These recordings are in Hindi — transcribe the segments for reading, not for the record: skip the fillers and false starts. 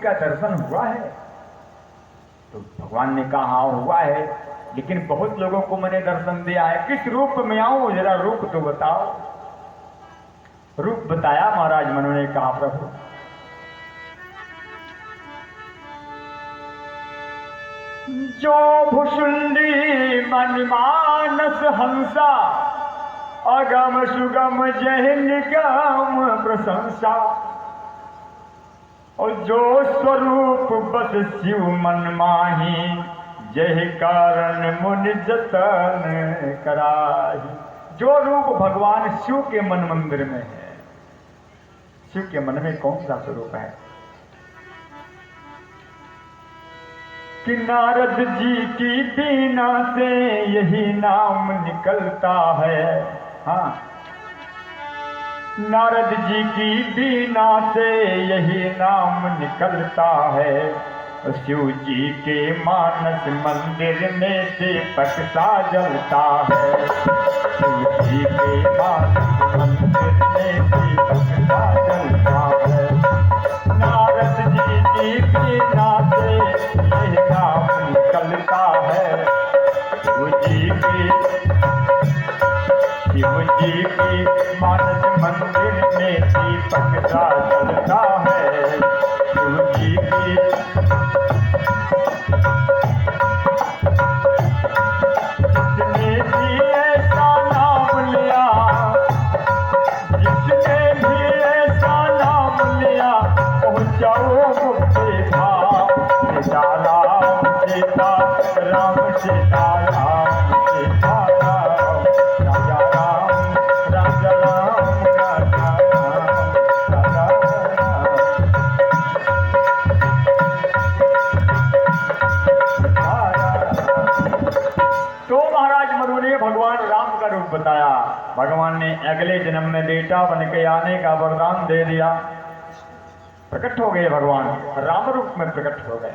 का दर्शन हुआ है? तो भगवान ने कहा हाँ हुआ है, लेकिन बहुत लोगों को मैंने दर्शन दिया है। किस रूप में आऊं, जरा रूप तो बताओ। रूप बताया महाराज मनु ने कहा प्रभु जो भुसुंडी मनमानस हंसा अगम सुगम जय निगम प्रशंसा और जो स्वरूप बस शिव मन माही जय कारण मुनि जतन कराही। जो रूप भगवान शिव के मन मंदिर में है, शिव के मन में कौन सा स्वरूप है? कि नारद जी की बीना से यही नाम निकलता है। हाँ, नारद जी की बीना से यही नाम निकलता है। शिव जी के मानस मंदिर में दीपक सा जलता है। शिव जी के मानस मंदिर में दीपक सा जलता है। नारद जी की बीना से यही नाम निकलता है। शिव जी की मानस मंदिर में दीपक सा जलता है। शिव जी की जिसने भी ऐसा नाम लिया, जिसने भी ऐसा नाम लिया पहुँचाओ मुक्ति धाम। सीता राम सीता राम सीता राम सीता राम राजा राम राजा राम राजा राम राजा तो महाराज मनु ने भगवान राम का रूप बताया। भगवान ने अगले जन्म में बेटा बन के आने का वरदान दे दिया। प्रकट हो गए भगवान, राम रूप में प्रकट हो गए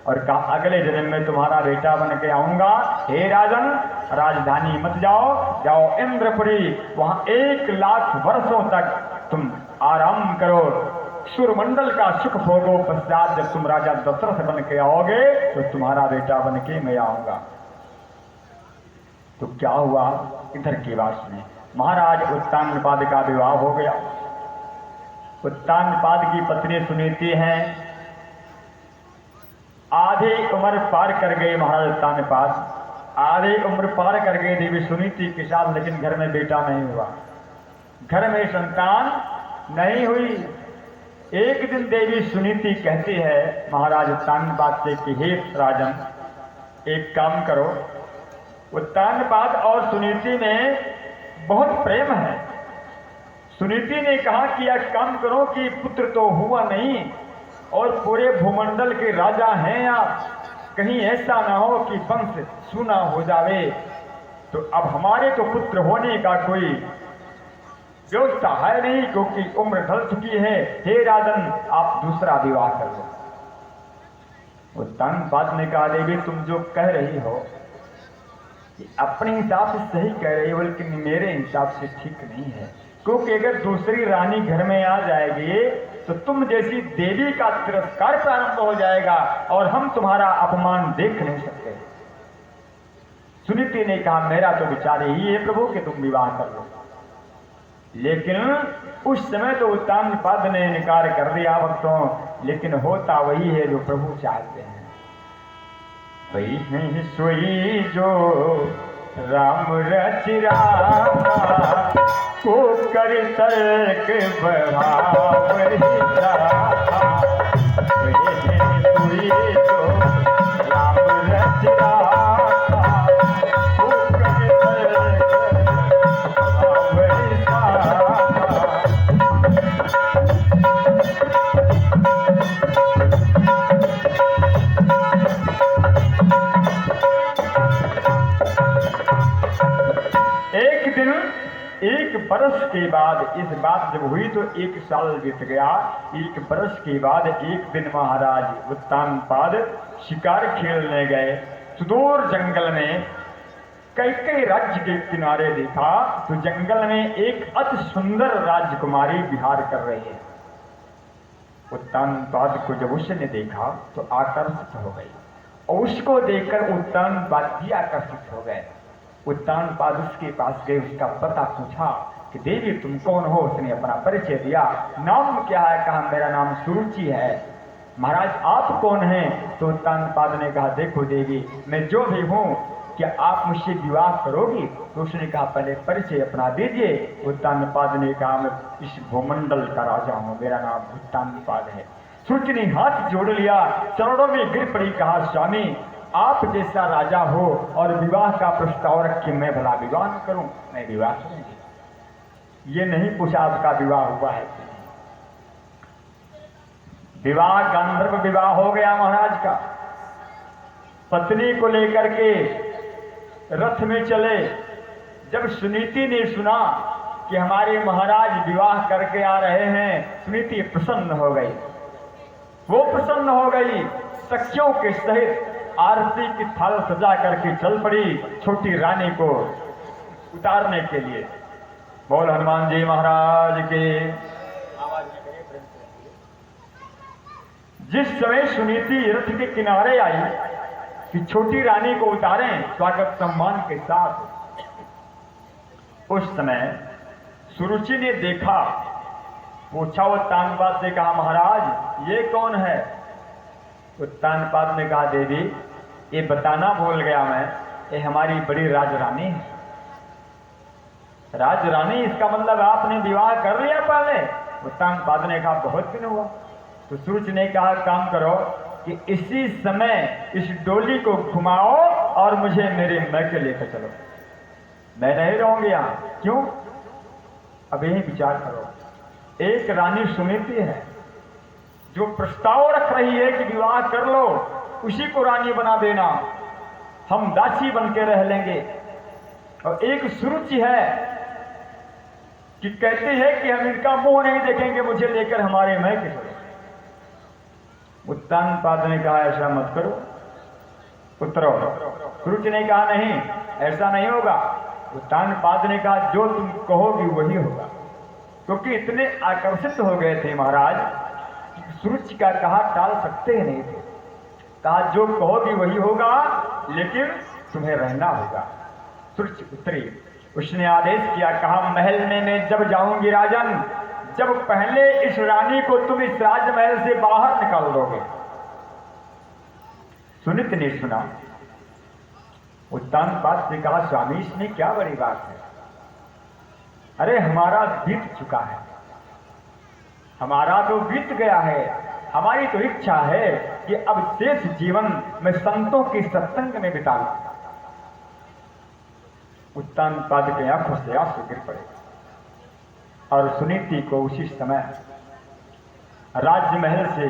और कहा अगले जन्म में तुम्हारा बेटा बन के आऊंगा। हे राजन, राजधानी मत जाओ, जाओ इंद्रपुरी, वहां 1 लाख वर्षों तक तुम आराम करो, सूर्यमंडल का सुख भोगो। पश्चात जब तुम राजा दशरथ बन के आओगे तो तुम्हारा बेटा बन के मैं आऊंगा। तो क्या हुआ? इधर की बात में महाराज उत्तानपाद का विवाह हो गया। उत्तानपाद की पत्नी सुनीति हैं, आधी उम्र पार कर गई। महाराज उत्तानपाद आधी उम्र पार कर गई देवी सुनीति के साथ, लेकिन घर में बेटा नहीं हुआ, घर में संतान नहीं हुई। एक दिन देवी सुनीति कहती है महाराज उत्तानपाद से कि हे राजन, एक काम करो। उत्तानपाद और सुनीति में बहुत प्रेम है। सुनीति ने कहा कि यह काम करो कि पुत्र तो हुआ नहीं और पूरे भूमंडल के राजा हैं आप, कहीं ऐसा ना हो कि वंश सूना हो जावे। तो अब हमारे तो पुत्र होने का कोई व्यवस्था है नहीं, क्योंकि उम्र ढल चुकी है। हे राजन, आप दूसरा विवाह कर लो। उत्तानपाद ने कहा देवी तुम जो कह रही हो अपने हिसाब से सही कह रही हो, लेकिन मेरे हिसाब से ठीक नहीं है। क्योंकि अगर दूसरी रानी घर में आ जाएगी तो तुम जैसी देवी का तिरस्कार प्रारंभ हो जाएगा और हम तुम्हारा अपमान देख नहीं सकते। सुनीति ने कहा मेरा तो विचार यही है प्रभु कि तुम विवाह कर लो। लेकिन उस समय तो उत्तानपाद ने इनकार कर दिया भक्तों, लेकिन होता वही है जो प्रभु चाहते हैं। वही नहीं सोई जो राम रचिरा को कर तर्क बहाव वही नहीं सोई जो राम रचिरा को कर तर्क एक बरस के बाद, इस बात जब हुई तो 1 साल बीत गया। 1 बरस के बाद एक दिन महाराज उत्तानपाद शिकार खेलने गए। सुदूर जंगल में कई राज्य के किनारे देखा तो जंगल में एक अति सुंदर राजकुमारी विहार कर रही है। उत्तानपाद को जब उसने देखा तो आकर्षित हो गई और उसको देखकर उत्तानपाद भी आकर्षित हो गए। उत्तानपाद उसके पास गए, उसका पता पूछा कि देवी तुम कौन हो। उसने अपना परिचय दिया। नाम क्या है? कहा मेरा नाम सुरुचि है। महाराज आप कौन हैं? तो उत्तानपाद ने कहा देखो देवी मैं जो भी हूँ, क्या आप मुझसे विवाह करोगी? तो उसने कहा पहले परिचय अपना दीजिए। उत्तानपाद ने कहा मैं इस भूमंडल का राजा हूँ, मेरा नाम उत्तानपाद है। सुरुचि ने हाथ जोड़ लिया, चरणों में गिर पड़ी, कहा स्वामी आप जैसा राजा हो और विवाह का प्रस्ताव रख के मैं भला विवाह न करूं? मैं विवाह करूंगी। ये नहीं पूछा आपका विवाह हुआ है। विवाह गंधर्व विवाह हो गया महाराज का। पत्नी को लेकर के रथ में चले। जब सुनीति ने सुना कि हमारे महाराज विवाह करके आ रहे हैं, सुनीति प्रसन्न हो गई। वो प्रसन्न हो गई, सखियों के सहित आरती की थाल सजा करके चल पड़ी छोटी रानी को उतारने के लिए। बोल हनुमान जी महाराज के। जिस समय सुनीति रथ के किनारे आई कि छोटी रानी को उतारें स्वागत सम्मान के साथ, उस समय सुरुचि ने देखा, पूछा उत्तानपाद से, कहा महाराज ये कौन है? उत्तानपाद ने कहा देवी ये बताना भूल गया मैं, ये हमारी बड़ी राजरानी है। राजरानी इसका मतलब आपने विवाह कर लिया पहले? उत्तानपाद ने कहा बहुत दिन हुआ। तो सुरुचि ने कहा काम करो कि इसी समय इस डोली को घुमाओ और मुझे मेरे महल लेकर चलो। मैं नहीं रहूंगी यहाँ। क्यों? अब यही विचार करो। एक रानी सुनीति है जो प्रस्ताव रख रही है कि विवाह कर लो, उसी को रानी बना देना, हम दासी बन के रह लेंगे। और एक सुरुचि है कि कहती है कि हम इनका मुंह नहीं देखेंगे, मुझे लेकर हमारे महल के चलो। उत्तानपाद ने कहा ऐसा मत करो, उतरो। सुरुचि ने कहा नहीं ऐसा नहीं होगा। उत्तानपाद ने कहा जो तुम कहोगी वही होगा। क्योंकि इतने आकर्षित हो गए थे महाराज, सुरुचि का कहा टाल सकते ही नहीं थे। कहा जो कहोगी वही होगा, लेकिन तुम्हें रहना होगा। सुरुचि उतरी, उसने आदेश किया, कहा महल में मैं जब जाऊंगी राजन, जब पहले इस रानी को तुम इस राजमहल से बाहर निकाल दोगे। सुनीति ने सुना। उत्तानपाद से कहा स्वामी इसमें क्या बड़ी बात है? अरे हमारा बीत चुका है, हमारा तो बीत गया है। हमारी तो इच्छा है कि अब शेष जीवन में संतों के सत्संग में बिता लूं। उत्तानपाद के आंखों से आंसू गिर पड़े और सुनीति को उसी समय राजमहल से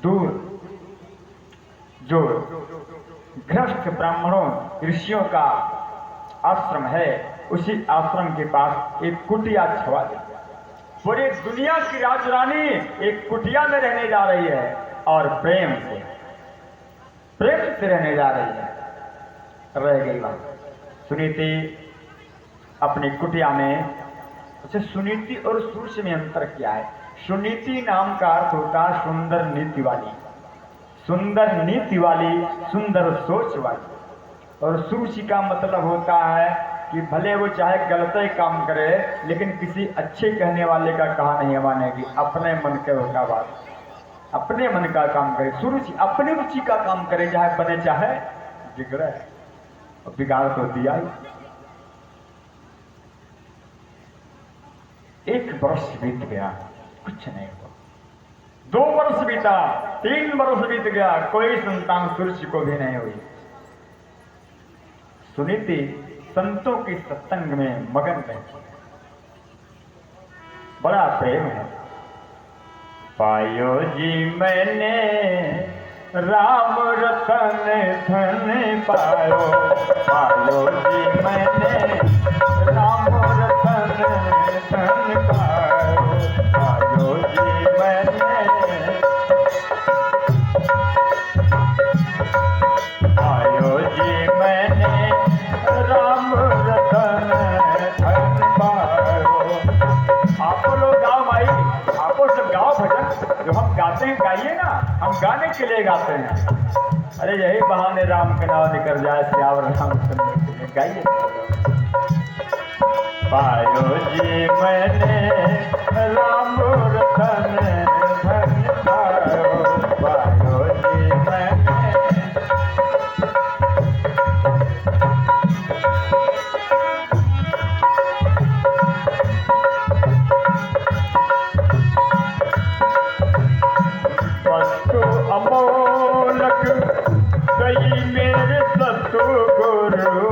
दूर जो गृहस्थ ब्राह्मणों ऋषियों का आश्रम है, उसी आश्रम के पास एक कुटिया छवा दी। पूरी दुनिया की राजरानी एक कुटिया में रहने जा रही है और प्रेम से रहने जा रही है। रह गई बात। सुनीति अपनी कुटिया में। अच्छा, सुनीति और सुरुचि में अंतर क्या है? सुनीति नाम का अर्थ होता है सुंदर नीति वाली, सुंदर नीति वाली, सुंदर सोच वाली। और सुरुचि का मतलब होता है कि भले वो चाहे गलत ही काम करे, लेकिन किसी अच्छे कहने वाले का कहा नहीं मानेगी। अपने मन के होगा बात, अपने मन का काम करे। सुरुचि अपनी रुचि का काम करे, चाहे बने चाहे बिगड़े। और बिगाड़ तो दिया ही। एक वर्ष बीत गया, कुछ नहीं हुआ। 2 वर्ष बीता, 3 वर्ष बीत गया, कोई संतान सुरुचि को भी नहीं हुई। सुनीति संतों के सत्संग में मगन रहती है, बड़ा प्रेम है। पायो जी मैंने राम रतन धन पायो, पायो जी मैंने राम रतन धन पायो, पायो जी मैंने, पायो जी मैंने राम रतन धन पायो। आपको लोग गाओ भाई, आपको सब गाओ भजन। हम गाने के लिए गाते हैं। अरे यही बहाने राम के नाम निकल जाए श्यावर रामचंद्र के लिए गाइए। पायो जी मैंने राम रतन धन पायो, पायो जी मैंने वस्तु अमोलक कई मेरे सतु गुरु,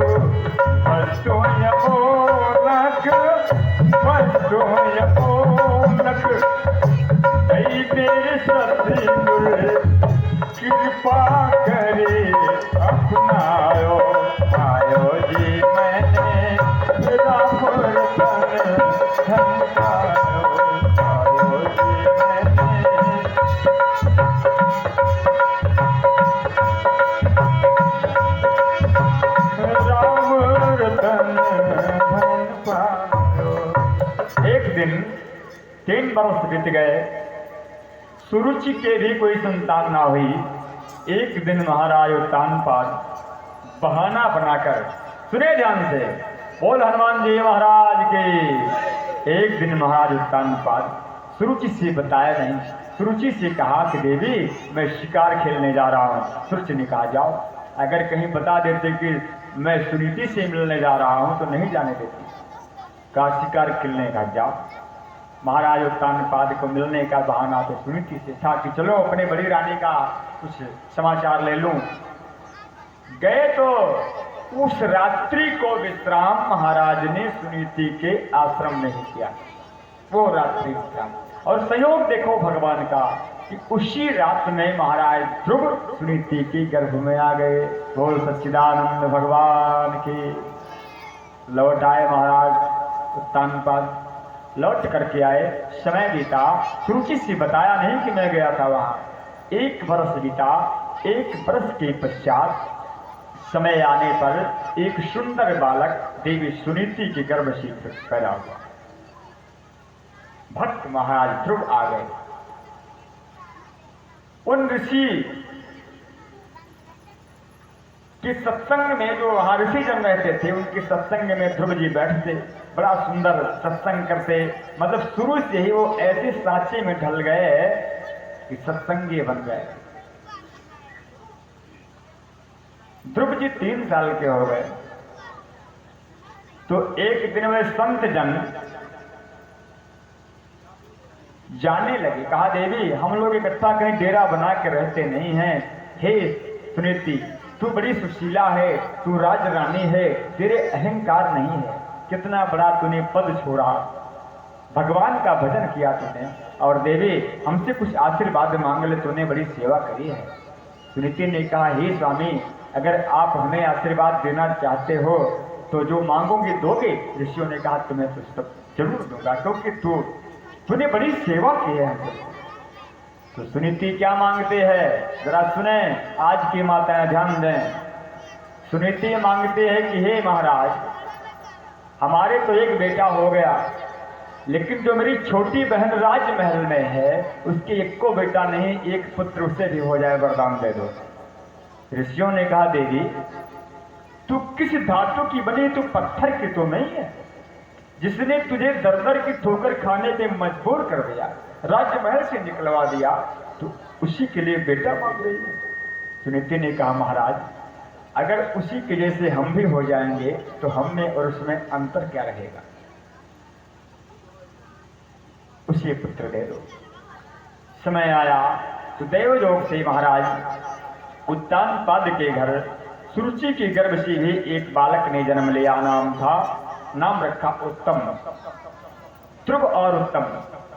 वस्तु अमोलक, वस्तु अमोलक कई मेरे सतगुरु, कृपा करे अपनायो, पायो जी मैंने राम रतन धन पायो, पायो जी मैंने राम रतन धन पायो। एक दिन 3 वर्ष बीत गए, सुरुचि के भी कोई संतान ना हुई। एक दिन महाराज उत्तानपाद बहाना बनाकर, सुने ध्यान से, बोल हनुमान जी महाराज के। एक दिन महाराज उत्तानपाद सुरुचि से बताया नहीं, सुरुचि से कहा कि देवी मैं शिकार खेलने जा रहा हूँ। सुरुचि ने कहा जाओ, अगर कहीं बता देते कि मैं सुनीति से मिलने जा रहा हूँ तो नहीं जाने देती। कहा शिकार खेलने का जाओ। महाराज उत्तानपाद को मिलने का बहाना तो सुनीति से था कि चलो अपने बड़ी रानी का कुछ समाचार ले लूं। गए तो उस रात्रि को विश्राम महाराज ने सुनीति के आश्रम में ही किया, वो रात्रि विश्राम। और संयोग देखो भगवान का कि उसी रात में महाराज ध्रुव सुनीति की गर्भ में आ गए। बोल सच्चिदानंद भगवान की। लौट आए महाराज उत्तानपाद, लौट करके आए, समय बीता, सुरुचि से बताया नहीं कि मैं गया था वहां। 1 वर्ष बीता, 1 वर्ष के पश्चात समय आने पर एक सुंदर बालक देवी सुनीति के गर्भ से पैदा हुआ। भक्त महाराज ध्रुव आ गए। उन ऋषि के सत्संग में, जो वहां ऋषि जन रहते थे, उनके सत्संग में ध्रुव जी बैठते, बड़ा सुंदर सत्संग करते। मतलब शुरू से ही वो ऐसे सांचे में ढल गए कि सत्संगी बन गए। ध्रुव जी 3 साल के हो गए तो एक दिन में संत जन जाने लगे। कहा देवी हम लोग इकट्ठा कहीं डेरा बना के रहते नहीं हैं। हे सुनीति तू बड़ी सुशीला है, तू राज रानी है, तेरे अहंकार नहीं है। कितना बड़ा तूने पद छोड़ा, भगवान का भजन किया तूने, और देवी हमसे कुछ आशीर्वाद मांग ले, तूने बड़ी सेवा करी है। सुनीति ने कहा हे स्वामी अगर आप हमें आशीर्वाद देना चाहते हो तो जो मांगोगे दोगे। ऋषियों ने कहा तुम्हें तो सब जरूर दूंगा, क्योंकि तूने बड़ी सेवा की है हमसे। तो सुनीति क्या मांगते हैं जरा सुने, आज की माताएं ध्यान दें। सुनीति मांगते हैं कि हे महाराज हमारे तो एक बेटा हो गया, लेकिन जो मेरी छोटी बहन राजमहल में है उसके एक को बेटा नहीं, एक पुत्र उसे भी हो जाए, वरदान दे दो। ऋषियों ने कहा देवी तू किस धातु की बनी, तू पत्थर की तो नहीं है जिसने तुझे दर दर की ठोकर खाने पे मजबूर कर दिया, राजमहल से निकलवा दिया, तो उसी के लिए बेटा मांग रही है। सुनीति ने कहा महाराज अगर उसी के जैसे हम भी हो जाएंगे तो हम में और उसमें अंतर क्या रहेगा, उसे पुत्र दे दो। समय आया तो देवलोक से महाराज उत्तानपाद के घर सुरुचि के गर्भ से भी एक बालक ने जन्म लिया। नाम रखा उत्तम, ध्रुव और उत्तम।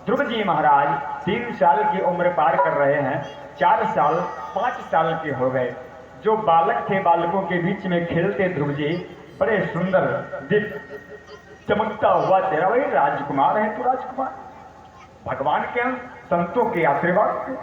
ध्रुव जी महाराज 3 साल की उम्र पार कर रहे हैं, 4 साल 5 साल के हो गए। जो बालक थे बालकों के बीच में खेलते ध्रुव जी बड़े सुंदर दिव्य चमकता हुआ चेहरा, वही राजकुमार है। तो राजकुमार भगवान के संतों के आशीर्वाद से